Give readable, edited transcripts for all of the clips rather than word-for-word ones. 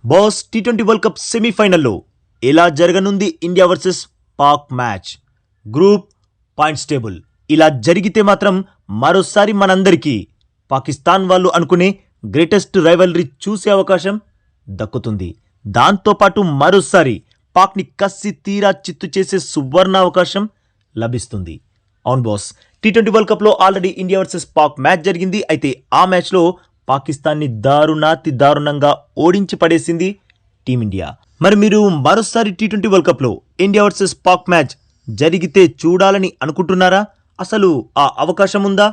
Boss T20 world cup సెమీఫైనల్లో ఎలా జరగనుంది India versus Pak match. Group, points table ఇలా జరిగితే మాత్రం మరోసారి మనందరికీ పాకిస్తాన్ వాళ్ళు అనుకునే గ్రేటెస్ట్ రైవల్రీ చూసే అవకాశం దక్కుతుంది. దాంతోపాటు మరోసారి పాక్ని కసి తీరా చిత్తు చేసే సువర్ణ అవకాశం లభిస్తుంది. అవును బాస్, టీ20 వరల్డ్ కప్లో already India versus Pak match జరిగింది. అయితే ఆ మ్యాచ్లో పాకిస్తాన్ని దారుణంగా ఓడించి పడేసింది టీమిండియా. మరి మీరు మరోసారి టీ20 వరల్డ్ కప్లో ఇండియా వర్సెస్ పాక్ మ్యాచ్ జరిగితే చూడాలని అనుకుంటున్నారా? అసలు ఆ అవకాశం ఉందా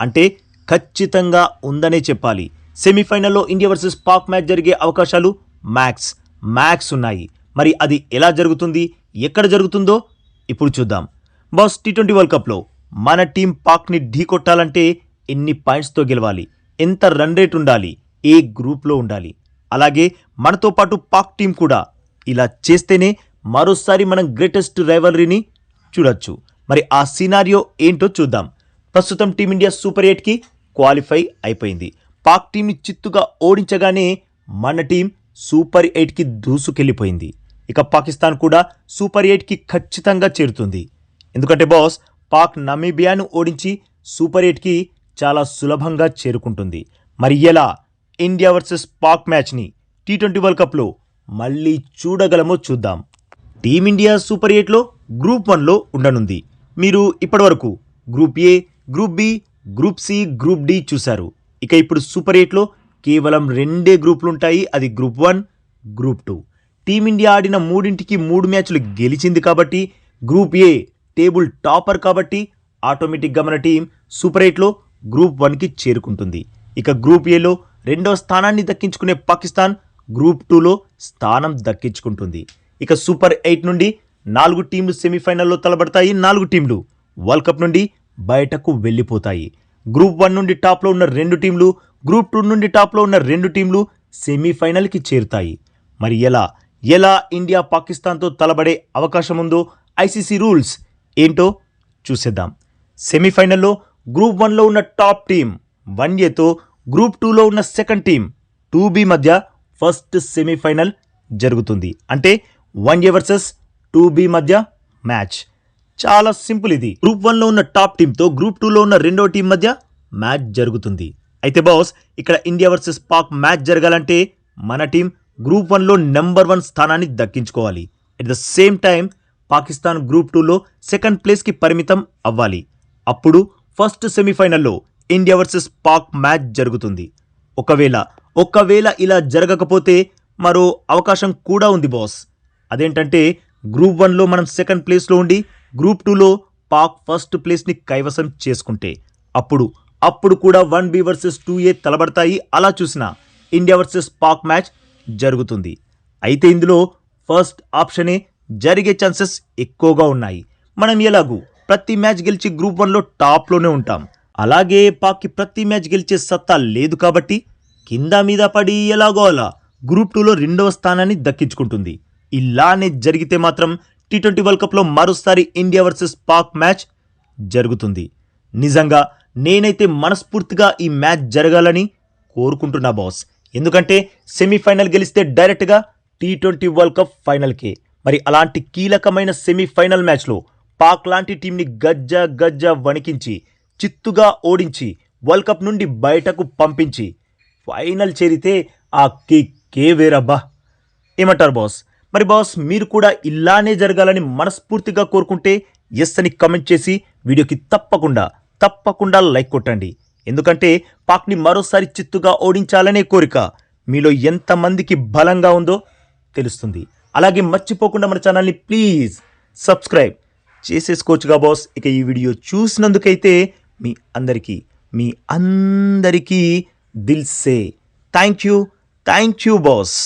అంటే ఖచ్చితంగా ఉందనే చెప్పాలి. సెమీఫైనల్లో ఇండియా వర్సెస్ పాక్ మ్యాచ్ జరిగే అవకాశాలు మ్యాక్స్ ఉన్నాయి. మరి అది ఎలా జరుగుతుంది, ఎక్కడ జరుగుతుందో ఇప్పుడు చూద్దాం. బాస్ టీ20 వరల్డ్ కప్లో మన టీం పాక్ని ఢీ కొట్టాలంటే ఎన్ని పాయింట్స్తో గెలవాలి, ఎంత రన్ రేట్ ఉండాలి, ఏ గ్రూప్లో ఉండాలి, అలాగే మనతో పాటు పాక్ టీం కూడా ఇలా చేస్తేనే మరోసారి మనం గ్రేటెస్ట్ రైవలరీని చూడొచ్చు. మరి ఆ సినారియో ఏంటో చూద్దాం. ప్రస్తుతం టీమిండియా సూపర్ 8కి క్వాలిఫై అయిపోయింది. పాక్ టీంని చిత్తుగా ఓడించగానే మన టీం సూపర్ 8కి దూసుకెళ్లిపోయింది. ఇక పాకిస్తాన్ కూడా సూపర్ 8కి ఖచ్చితంగా చేరుతుంది. ఎందుకంటే బాస్ పాక్ నమీబియాను ఓడించి సూపర్ 8కి చాలా సులభంగా చేరుకుంటుంది. మరి ఎలా ఇండియా వర్సెస్ పాక్ మ్యాచ్ని టీ20 వరల్డ్ కప్లో మళ్ళీ చూడగలమో చూద్దాం. టీమిండియా సూపర్ 8లో గ్రూప్ 1లో ఉండనుంది. మీరు ఇప్పటివరకు group A, group B, group C, group D చూశారు. ఇక ఇప్పుడు సూపర్ 8లో కేవలం 2 గ్రూపులుంటాయి. అది గ్రూప్ 1, గ్రూప్ 2. టీమిండియా ఆడిన 3ంటికి 3 మ్యాచ్లు గెలిచింది కాబట్టి గ్రూప్ ఏ టేబుల్ టాపర్ కాబట్టి ఆటోమేటిక్గా మన టీం సూపర్ 8లో గ్రూప్ 1కి చేరుకుంటుంది. ఇక గ్రూప్ ఏలో 2వ స్థానాన్ని దక్కించుకునే పాకిస్తాన్ గ్రూప్ 2లో స్థానం దక్కించుకుంటుంది. ఇక సూపర్ 8 నుండి 4 టీంలు సెమీఫైనల్లో తలబడతాయి. 4 టీంలు వరల్డ్ కప్ నుండి బయటకు వెళ్ళిపోతాయి. గ్రూప్ 1 నుండి టాప్లో ఉన్న 2 టీంలు, గ్రూప్ 2 నుండి టాప్లో ఉన్న 2 టీంలు సెమీఫైనల్కి చేరుతాయి. మరి ఎలా ఇండియా పాకిస్తాన్తో తలబడే అవకాశం ఉందో, ఐసీసీ రూల్స్ ఏంటో చూసేద్దాం. సెమీఫైనల్లో గ్రూప్ 1లో ఉన్న టాప్ టీం 1ఏతో గ్రూప్ 2లో ఉన్న సెకండ్ టీం 2బి మధ్య ఫస్ట్ సెమీఫైనల్ జరుగుతుంది. అంటే 1ఏ వర్సెస్ 2బి మధ్య మ్యాచ్. చాలా సింపుల్ ఇది. గ్రూప్ 1లో ఉన్న టాప్ టీంతో గ్రూప్ 2లో ఉన్న రెండో టీం మధ్య మ్యాచ్ జరుగుతుంది. అయితే బాస్ ఇక్కడ ఇండియా వర్సెస్ పాక్ మ్యాచ్ జరగాలంటే మన టీం గ్రూప్ 1లో నెంబర్ 1 స్థానాన్ని దక్కించుకోవాలి. At the same time Pakistan group 2లో సెకండ్ ప్లేస్కి పరిమితం అవ్వాలి. అప్పుడు ఫస్ట్ సెమీఫైనల్లో ఇండియా వర్సెస్ పాక్ మ్యాచ్ జరుగుతుంది. ఒకవేళ ఇలా జరగకపోతే మరో అవకాశం కూడా ఉంది బాస్. అదేంటంటే గ్రూప్ 1లో మనం సెకండ్ ప్లేస్లో ఉండి గ్రూప్ 2లో పాక్ ఫస్ట్ ప్లేస్ని కైవసం చేసుకుంటే అప్పుడు కూడా 1బి వర్సెస్ 2ఏ తలబడతాయి. అలా చూసినా ఇండియా వర్సెస్ పాక్ మ్యాచ్ జరుగుతుంది. అయితే ఇందులో ఫస్ట్ ఆప్షనే జరిగే ఛాన్సెస్ ఎక్కువగా ఉన్నాయి. మనం ఎలాగూ ప్రతి మ్యాచ్ గెలిచి గ్రూప్ 1లో టాప్లోనే ఉంటాం. అలాగే పాక్కి ప్రతి మ్యాచ్ గెలిచే సత్తా లేదు కాబట్టి కింద మీద పడి ఎలాగో అలా గ్రూప్ 2లో 2వ స్థానాన్ని దక్కించుకుంటుంది. ఇలానే జరిగితే మాత్రం టీ20 వరల్డ్ కప్లో మరోసారి ఇండియా వర్సెస్ పాక్ మ్యాచ్ జరుగుతుంది. నిజంగా నేనైతే మనస్ఫూర్తిగా ఈ మ్యాచ్ జరగాలని కోరుకుంటున్నా బాస్. ఎందుకంటే సెమీఫైనల్ గెలిస్తే డైరెక్ట్గా టీ20 వరల్డ్ కప్ ఫైనల్కే. మరి అలాంటి కీలకమైన సెమీఫైనల్ మ్యాచ్లో పాక్ లాంటి టీంని గజ్జ వణికించి చిత్తుగా ఓడించి వరల్డ్ కప్ నుండి బయటకు పంపించి ఫైనల్ చేరితే ఆ కే వేరబ్బా. ఏమంటారు బాస్? మరి బాస్ మీరు కూడా ఇలానే జరగాలని మనస్ఫూర్తిగా కోరుకుంటే ఎస్ అని కమెంట్ చేసి వీడియోకి తప్పకుండా లైక్ కొట్టండి. ఎందుకంటే పాక్ని మరోసారి చిత్తుగా ఓడించాలనే కోరిక మీలో ఎంతమందికి బలంగా ఉందో తెలుస్తుంది. అలాగే మర్చిపోకుండా మన ఛానల్ని ప్లీజ్ సబ్స్క్రైబ్ చేసేసుకోవచ్చుగా బాస్. ఇక ఈ వీడియో చూసినందుకైతే మీ అందరికీ దిల్ సే థ్యాంక్ యూ బాస్.